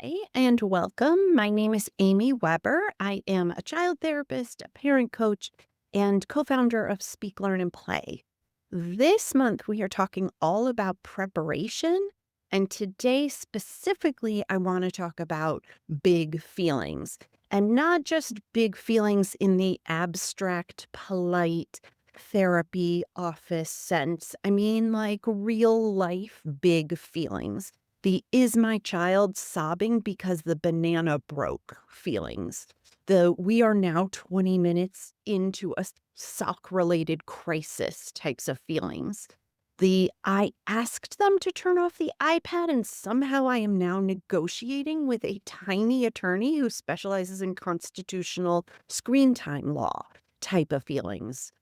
Hi, and welcome. My name is Amy Weber. I am a child therapist, a parent coach, and co founder of Speak, Learn, and Play. This month, we are talking all about preparation. And today, specifically, I want to talk about big feelings and not just big feelings in the abstract, polite, therapy office sense. I mean, like real life big feelings, the "is my child sobbing because the banana broke" feelings. The "we are now 20 minutes into a sock-related crisis" types of feelings. The "I asked them to turn off the iPad and somehow I am now negotiating with a tiny attorney who specializes in constitutional screen time law" type of feelings.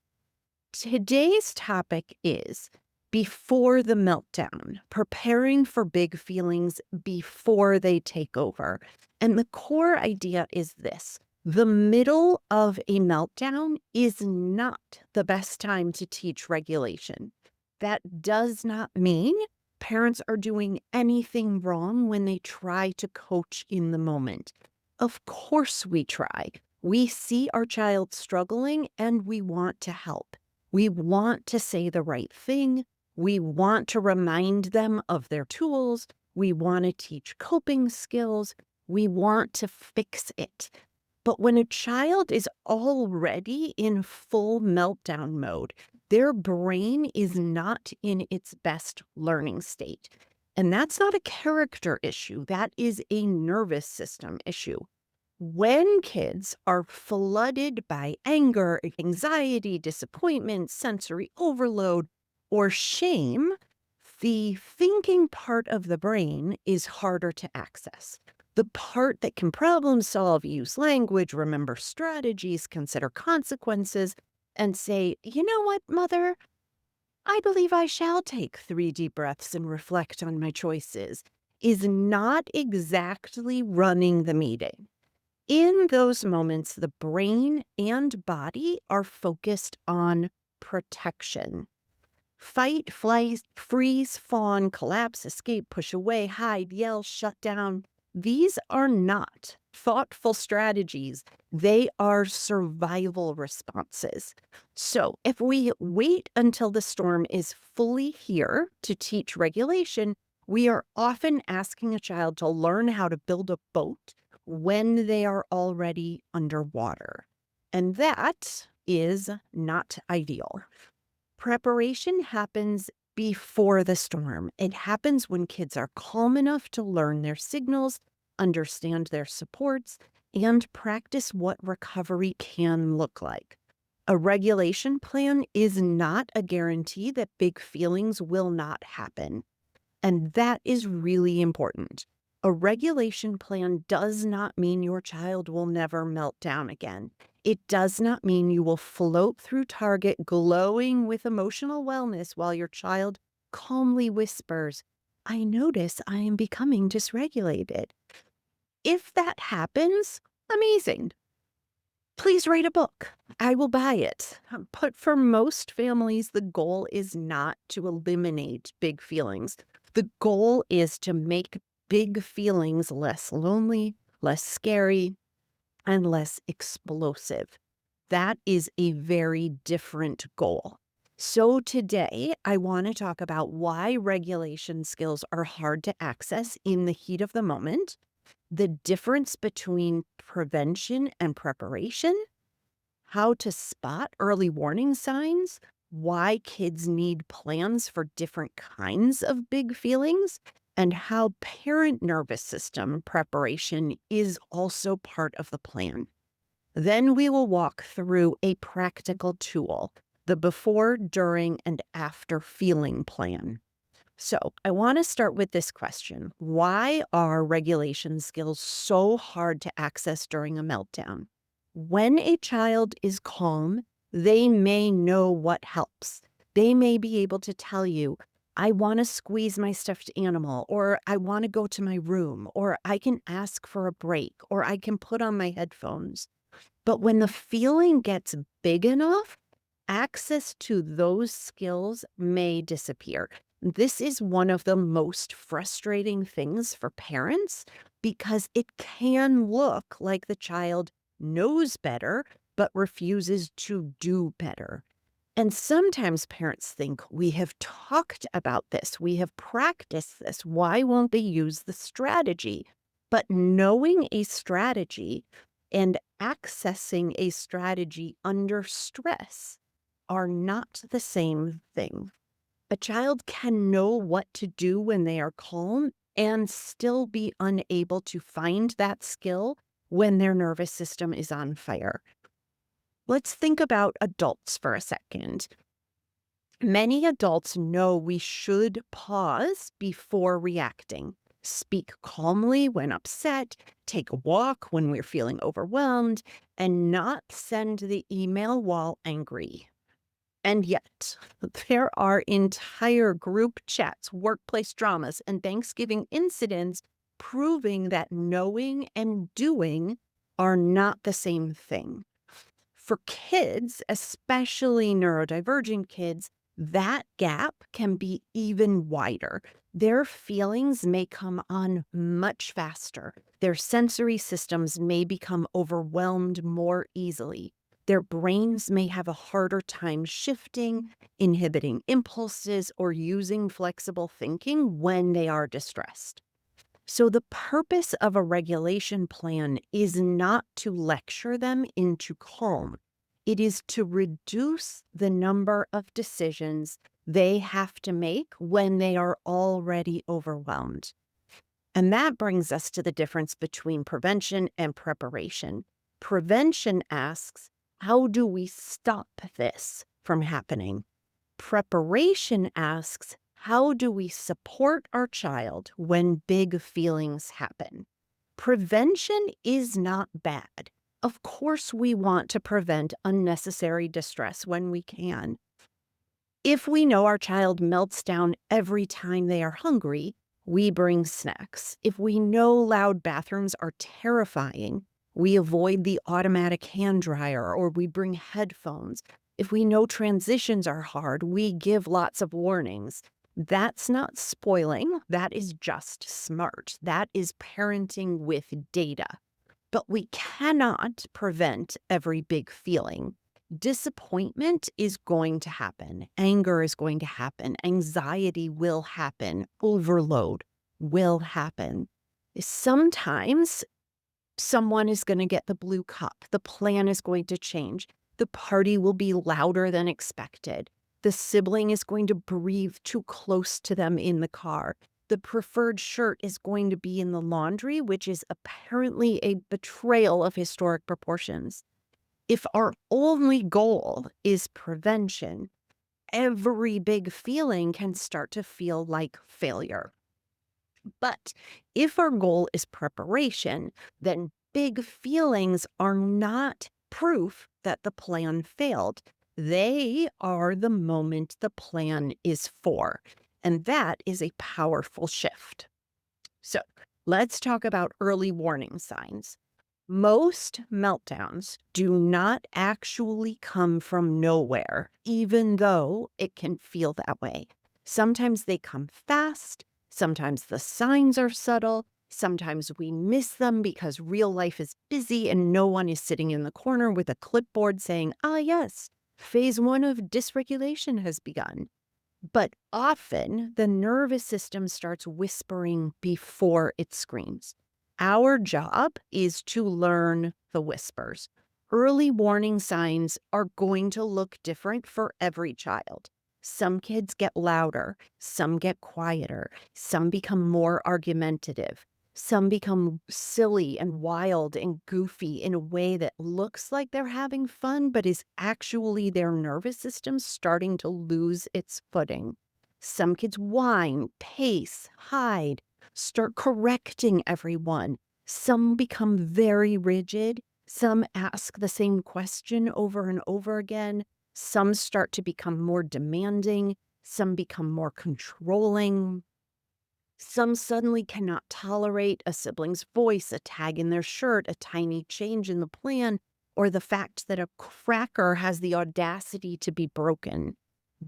Today's topic is before the meltdown, preparing for big feelings before they take over. And the core idea is this: the middle of a meltdown is not the best time to teach regulation. That does not mean parents are doing anything wrong when they try to coach in the moment. Of course, we try. We see our child struggling and we want to help. We want to say the right thing. We want to remind them of their tools. We want to teach coping skills. We want to fix it. But when a child is already in full meltdown mode, their brain is not in its best learning state. And that's not a character issue, that is a nervous system issue. When kids are flooded by anger, anxiety, disappointment, sensory overload, or shame, the thinking part of the brain is harder to access. The part that can problem solve, use language, remember strategies, consider consequences, and say, "You know what, mother? I believe I shall take 3 deep breaths and reflect on my choices," is not exactly running the meeting. In those moments, the brain and body are focused on protection. Fight, flight, freeze, fawn, collapse, escape, push away, hide, yell, shut down. These are not thoughtful strategies. They are survival responses. So, if we wait until the storm is fully here to teach regulation, we are often asking a child to learn how to build a boat when they are already underwater. And that is not ideal. Preparation happens before the storm. It happens when kids are calm enough to learn their signals, understand their supports, and practice what recovery can look like. A regulation plan is not a guarantee that big feelings will not happen. And that is really important. A regulation plan does not mean your child will never melt down again. It does not mean you will float through Target glowing with emotional wellness while your child calmly whispers, "I notice I am becoming dysregulated." If that happens, amazing. Please write a book. I will buy it. But for most families, the goal is not to eliminate big feelings. The goal is to make big feelings less lonely, less scary, and less explosive. That is a very different goal. So, today, I want to talk about why regulation skills are hard to access in the heat of the moment, the difference between prevention and preparation, how to spot early warning signs, why kids need plans for different kinds of big feelings, and how parent nervous system preparation is also part of the plan. Then we will walk through a practical tool, the before, during, and after feeling plan. So, I want to start with this question: why are regulation skills so hard to access during a meltdown? When a child is calm, they may know what helps. They may be able to tell you, "I want to squeeze my stuffed animal," or "I want to go to my room," or "I can ask for a break," or "I can put on my headphones." But when the feeling gets big enough, access to those skills may disappear. This is one of the most frustrating things for parents because it can look like the child knows better but refuses to do better. And sometimes parents think we have talked about this, we have practiced this. Why won't they use the strategy? But knowing a strategy and accessing a strategy under stress are not the same thing. A child can know what to do when they are calm and still be unable to find that skill when their nervous system is on fire. Let's think about adults for a second. Many adults know we should pause before reacting, speak calmly when upset, take a walk when we're feeling overwhelmed, and not send the email while angry. And yet, there are entire group chats, workplace dramas, and Thanksgiving incidents proving that knowing and doing are not the same thing. For kids, especially neurodivergent kids, that gap can be even wider. Their feelings may come on much faster. Their sensory systems may become overwhelmed more easily. Their brains may have a harder time shifting, inhibiting impulses, or using flexible thinking when they are distressed. So, the purpose of a regulation plan is not to lecture them into calm. It is to reduce the number of decisions they have to make when they are already overwhelmed. And that brings us to the difference between prevention and preparation. Prevention asks, how do we stop this from happening? Preparation asks, how do we support our child when big feelings happen? Prevention is not bad. Of course, we want to prevent unnecessary distress when we can. If we know our child melts down every time they are hungry, we bring snacks. If we know loud bathrooms are terrifying, we avoid the automatic hand dryer or we bring headphones. If we know transitions are hard, we give lots of warnings. That's not spoiling. That is just smart. That is parenting with data. But we cannot prevent every big feeling. Disappointment is going to happen. Anger is going to happen. Anxiety will happen. Overload will happen. Sometimes someone is going to get the blue cup. The plan is going to change. The party will be louder than expected. The sibling is going to breathe too close to them in the car. The preferred shirt is going to be in the laundry, which is apparently a betrayal of historic proportions. If our only goal is prevention, every big feeling can start to feel like failure. But if our goal is preparation, then big feelings are not proof that the plan failed. They are the moment the plan is for. And that is a powerful shift. So let's talk about early warning signs. Most meltdowns do not actually come from nowhere, even though it can feel that way. Sometimes they come fast, sometimes the signs are subtle, sometimes we miss them because real life is busy and no one is sitting in the corner with a clipboard saying, ah, yes, phase 1 of dysregulation has begun. But often the nervous system starts whispering before it screams. Our job is to learn the whispers. Early warning signs are going to look different for every child. Some kids get louder, some get quieter, some become more argumentative, some become silly and wild and goofy in a way that looks like they're having fun, but is actually their nervous system starting to lose its footing. Some kids whine, pace, hide, start correcting everyone. Some become very rigid. Some ask the same question over and over again. Some start to become more demanding. Some become more controlling. Some suddenly cannot tolerate a sibling's voice, a tag in their shirt, a tiny change in the plan, or the fact that a cracker has the audacity to be broken.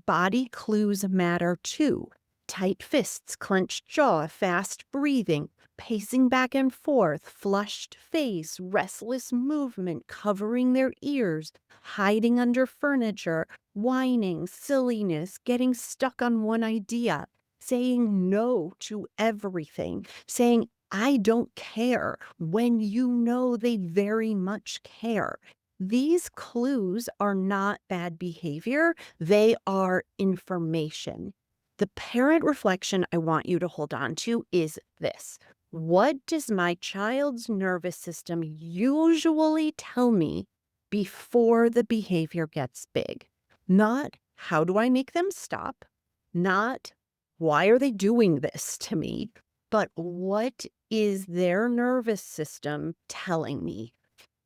Body clues matter too. Tight fists, clenched jaw, fast breathing, pacing back and forth, flushed face, restless movement, covering their ears, hiding under furniture, whining, silliness, getting stuck on one idea, saying no to everything, saying, I don't care, when you know they very much care. These clues are not bad behavior, they are information. The parent reflection I want you to hold on to is this. What does my child's nervous system usually tell me before the behavior gets big? Not how do I make them stop? Not why are they doing this to me? But what is their nervous system telling me?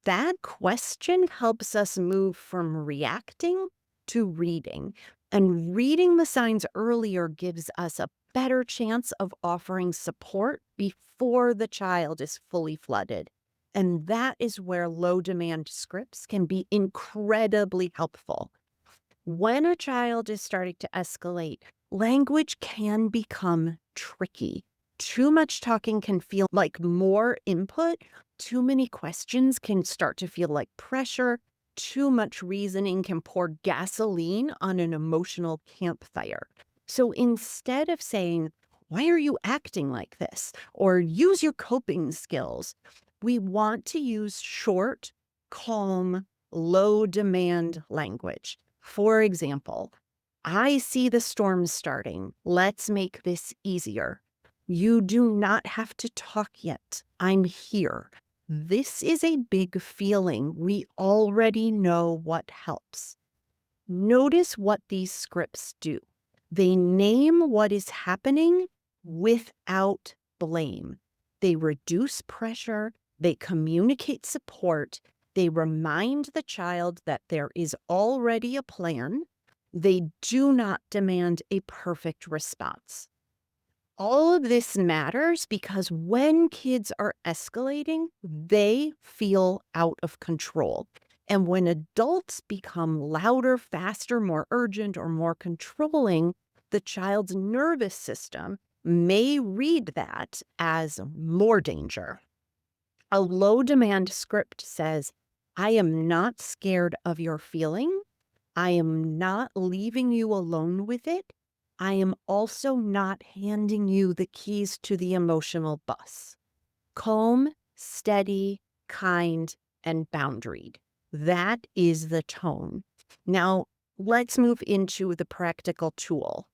That question helps us move from reacting to reading. And reading the signs earlier gives us a better chance of offering support before the child is fully flooded. And that is where low demand scripts can be incredibly helpful. When a child is starting to escalate, language can become tricky. Too much talking can feel like more input. Too many questions can start to feel like pressure. Too much reasoning can pour gasoline on an emotional campfire. So instead of saying, why are you acting like this? Or use your coping skills, we want to use short, calm, low demand language. For example, I see the storm starting. Let's make this easier. You do not have to talk yet. I'm here. This is a big feeling. We already know what helps. Notice what these scripts do. They name what is happening without blame. They reduce pressure. They communicate support. They remind the child that there is already a plan. They do not demand a perfect response. All of this matters because when kids are escalating, they feel out of control. And when adults become louder, faster, more urgent, or more controlling, the child's nervous system may read that as more danger. A low demand script says, I am not scared of your feeling. I am not leaving you alone with it. I am also not handing you the keys to the emotional bus. Calm, steady, kind, and boundaried. That is the tone. Now, let's move into the practical tool,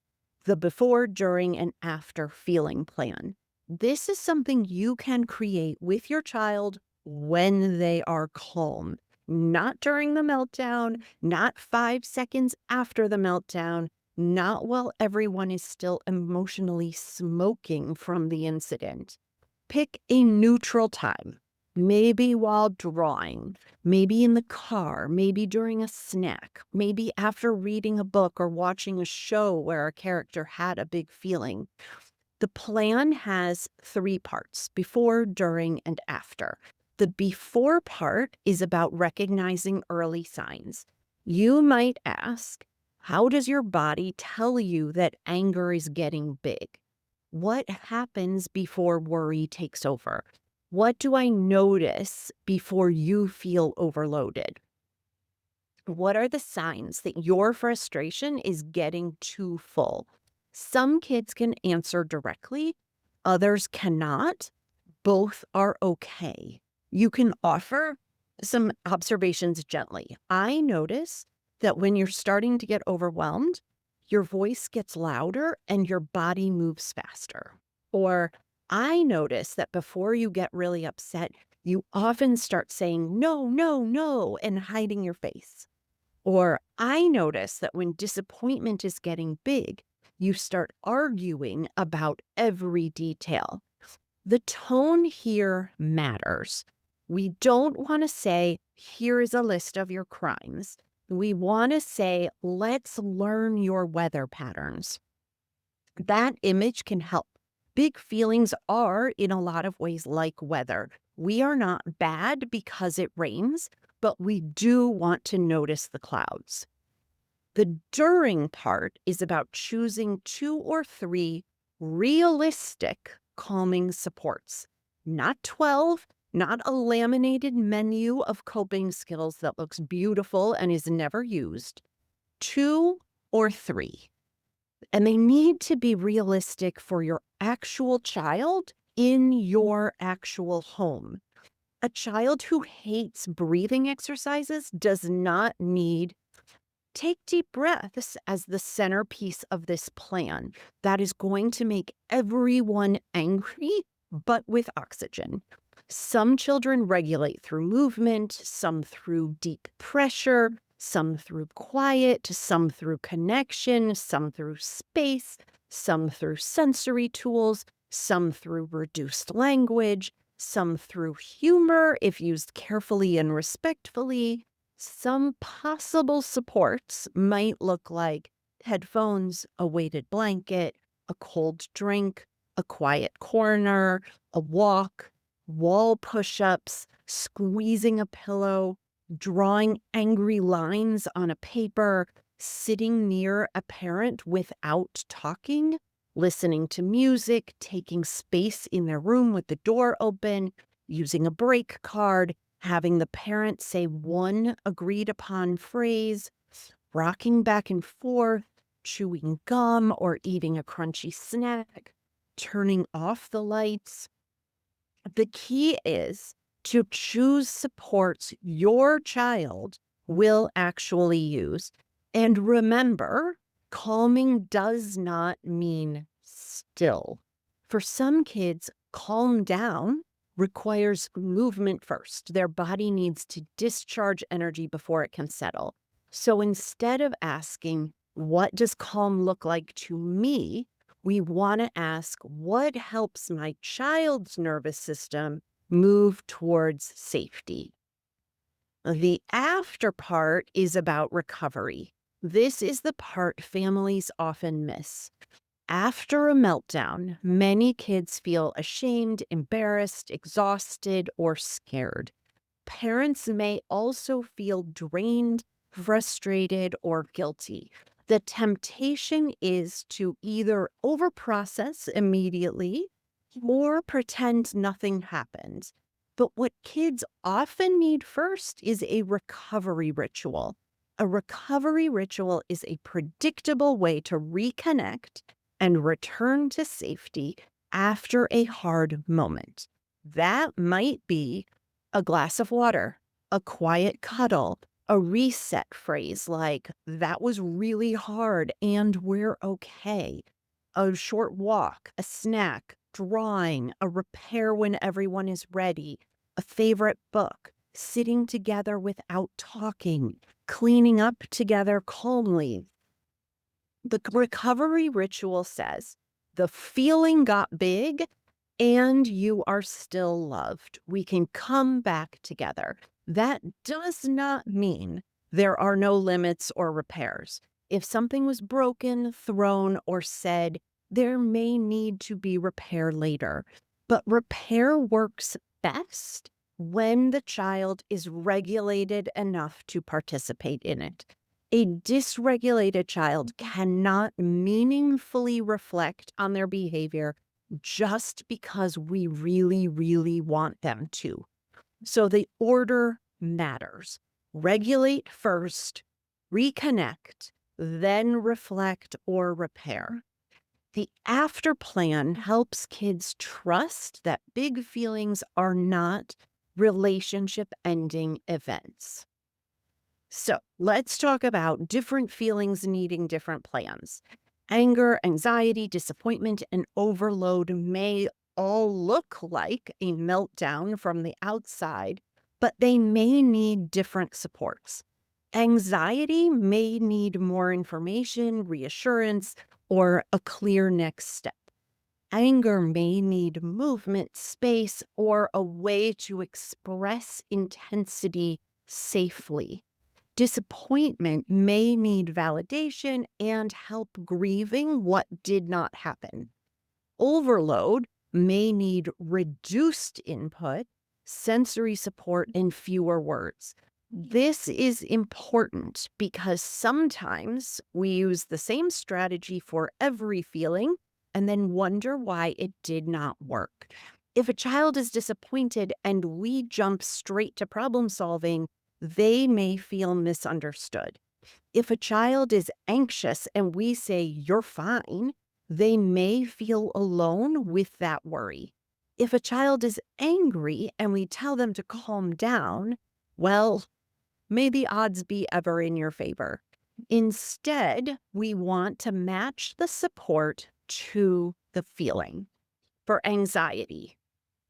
the before, during, and after feeling plan. This is something you can create with your child when they are calm, not during the meltdown, not 5 seconds after the meltdown, not while everyone is still emotionally smoking from the incident. Pick a neutral time, maybe while drawing, maybe in the car, maybe during a snack, maybe after reading a book or watching a show where a character had a big feeling. The plan has 3 parts: before, during, and after. The before part is about recognizing early signs. You might ask, how does your body tell you that anger is getting big? What happens before worry takes over? What do I notice before you feel overloaded? What are the signs that your frustration is getting too full? Some kids can answer directly, others cannot. Both are okay. You can offer some observations gently. I notice that when you're starting to get overwhelmed, your voice gets louder and your body moves faster. Or I notice that before you get really upset, you often start saying no, no, no, and hiding your face. Or I notice that when disappointment is getting big, you start arguing about every detail. The tone here matters. We don't want to say, here is a list of your crimes. We want to say, let's learn your weather patterns. That image can help. Big feelings are, in a lot of ways, like weather. We are not bad because it rains, but we do want to notice the clouds. The during part is about choosing 2 or 3 realistic calming supports, not 12, not a laminated menu of coping skills that looks beautiful and is never used, 2 or 3. And they need to be realistic for your actual child in your actual home. A child who hates breathing exercises does not need take deep breaths as the centerpiece of this plan. That is going to make everyone angry, but with oxygen. Some children regulate through movement, some through deep pressure, some through quiet, some through connection, some through space, some through sensory tools, some through reduced language, some through humor if used carefully and respectfully. Some possible supports might look like headphones, a weighted blanket, a cold drink, a quiet corner, a walk, wall push-ups, squeezing a pillow, drawing angry lines on a paper, sitting near a parent without talking, listening to music, taking space in their room with the door open, using a break card, having the parent say one agreed upon phrase, rocking back and forth, chewing gum or eating a crunchy snack, turning off the lights. The key is to choose supports your child will actually use. And remember, calming does not mean still. For some kids, calm down requires movement first. Their body needs to discharge energy before it can settle. So instead of asking, what does calm look like to me? We want to ask, what helps my child's nervous system move towards safety? The after part is about recovery. This is the part families often miss. After a meltdown, many kids feel ashamed, embarrassed, exhausted, or scared. Parents may also feel drained, frustrated, or guilty. The temptation is to either overprocess immediately or pretend nothing happened. But what kids often need first is a recovery ritual. A recovery ritual is a predictable way to reconnect and return to safety after a hard moment. That might be a glass of water, a quiet cuddle, a reset phrase like, that was really hard and we're okay. A short walk, a snack, drawing, a repair when everyone is ready, a favorite book, sitting together without talking, cleaning up together calmly. The recovery ritual says, the feeling got big and you are still loved. We can come back together. That does not mean there are no limits or repairs. If something was broken, thrown, or said, there may need to be repair later. But repair works best when the child is regulated enough to participate in it. A dysregulated child cannot meaningfully reflect on their behavior just because we really, really want them to. So the order matters. Regulate first, reconnect, then reflect or repair. The after plan helps kids trust that big feelings are not relationship ending events. So let's talk about different feelings needing different plans. Anger, anxiety, disappointment, and overload may all look like a meltdown from the outside, but they may need different supports. Anxiety may need more information, reassurance, or a clear next step. Anger may need movement, space, or a way to express intensity safely. Disappointment may need validation and help grieving what did not happen. Overload may need reduced input, sensory support, and fewer words. This is important because sometimes we use the same strategy for every feeling and then wonder why it did not work. If a child is disappointed and we jump straight to problem solving, they may feel misunderstood. If a child is anxious and we say, "You're fine," they may feel alone with that worry. If a child is angry and we tell them to calm down, well, may the odds be ever in your favor. Instead, we want to match the support to the feeling. For anxiety,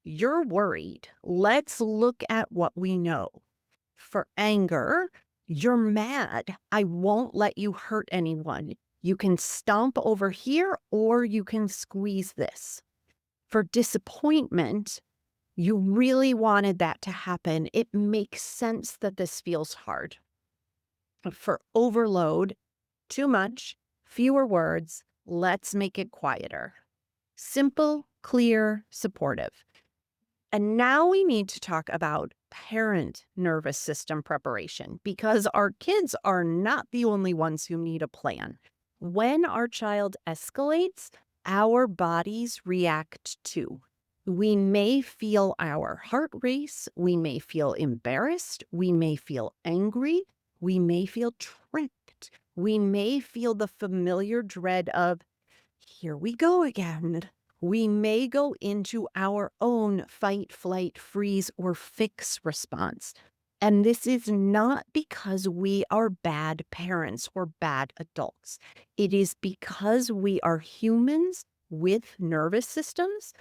"You're worried. Let's look at what we know." For anger, "You're mad. I won't let you hurt anyone. You can stomp over here or you can squeeze this." For disappointment, "You really wanted that to happen. It makes sense that this feels hard." For overload, "Too much, fewer words, let's make it quieter." Simple, clear, supportive. And now we need to talk about parent nervous system preparation because our kids are not the only ones who need a plan. When our child escalates, our bodies react too. We may feel our heart race, we may feel embarrassed, we may feel angry, we may feel tricked, we may feel the familiar dread of, "Here we go again." We may go into our own fight, flight, freeze, or fix response. And this is not because we are bad parents or bad adults. It is because we are humans with nervous systems,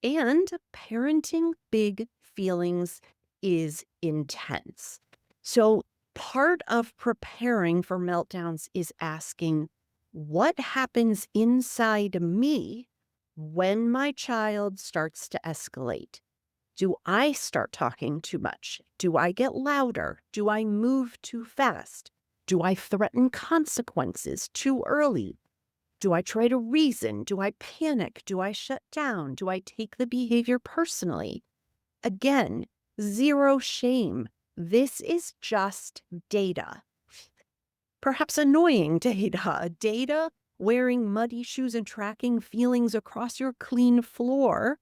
and parenting big feelings is intense. So, part of preparing for meltdowns is asking, what happens inside me when my child starts to escalate? Do I start talking too much? Do I get louder? Do I move too fast? Do I threaten consequences too early? Do I try to reason? Do I panic? Do I shut down? Do I take the behavior personally? Again, zero shame. This is just data. Perhaps annoying data. Data wearing muddy shoes and tracking feelings across your clean floor,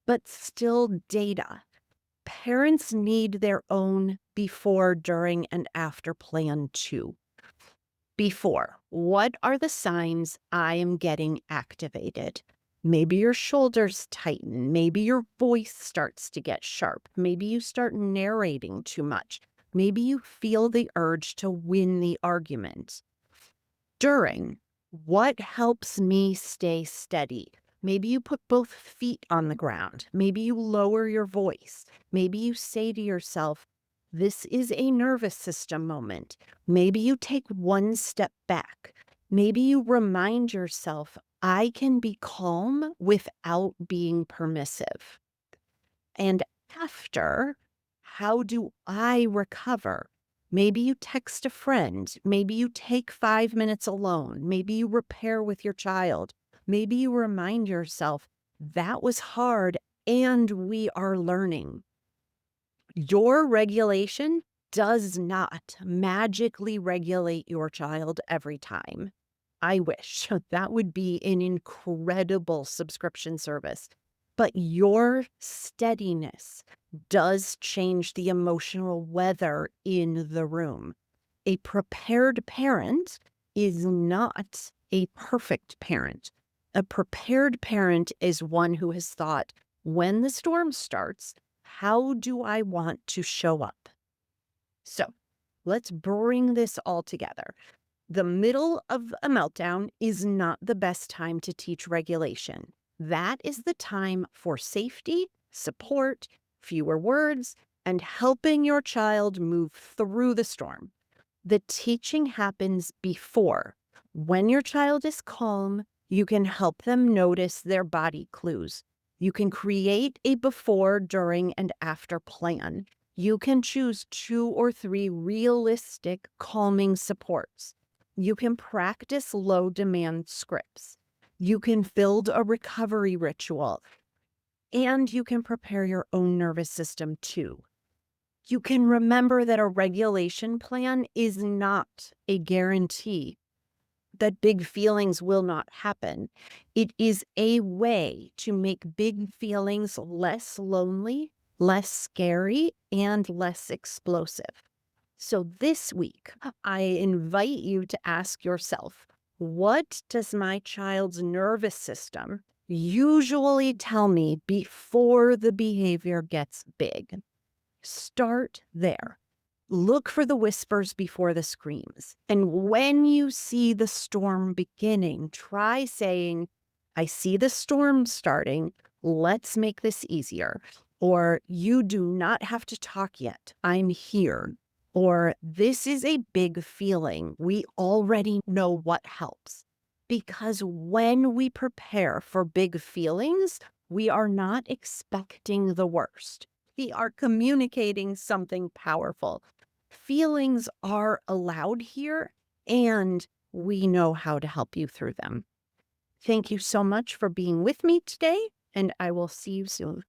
but still data. Parents need their own before, during, and after plan too. Before, what are the signs I am getting activated? Maybe your shoulders tighten. Maybe your voice starts to get sharp. Maybe you start narrating too much. Maybe you feel the urge to win the argument. During, what helps me stay steady? Maybe you put both feet on the ground. Maybe you lower your voice. Maybe you say to yourself, "This is a nervous system moment." Maybe you take one step back. Maybe you remind yourself, "I can be calm without being permissive." And after, how do I recover? Maybe you text a friend. Maybe you take 5 minutes alone. Maybe you repair with your child. Maybe you remind yourself, "That was hard and we are learning." Your regulation does not magically regulate your child every time. I wish that would be an incredible subscription service. But your steadiness does change the emotional weather in the room. A prepared parent is not a perfect parent. A prepared parent is one who has thought, when the storm starts, how do I want to show up? So let's bring this all together. The middle of a meltdown is not the best time to teach regulation. That is the time for safety, support, fewer words, and helping your child move through the storm. The teaching happens before. When your child is calm, you can help them notice their body clues. You can create a before, during, and after plan. You can choose 2 or 3 realistic calming supports. You can practice low demand scripts. You can build a recovery ritual. And you can prepare your own nervous system too. You can remember that a regulation plan is not a guarantee that big feelings will not happen. It is a way to make big feelings less lonely, less scary, and less explosive. So this week, I invite you to ask yourself, what does my child's nervous system usually tell me before the behavior gets big? Start there. Look for the whispers before the screams. And when you see the storm beginning, try saying, I see the storm starting. Let's make this easier. Or, you do not have to talk yet. I'm here. Or, this is a big feeling. We already know what helps. Because when we prepare for big feelings, we are not expecting the worst. We are communicating something powerful. Feelings are allowed here, and we know how to help you through them. Thank you so much for being with me today, and I will see you soon.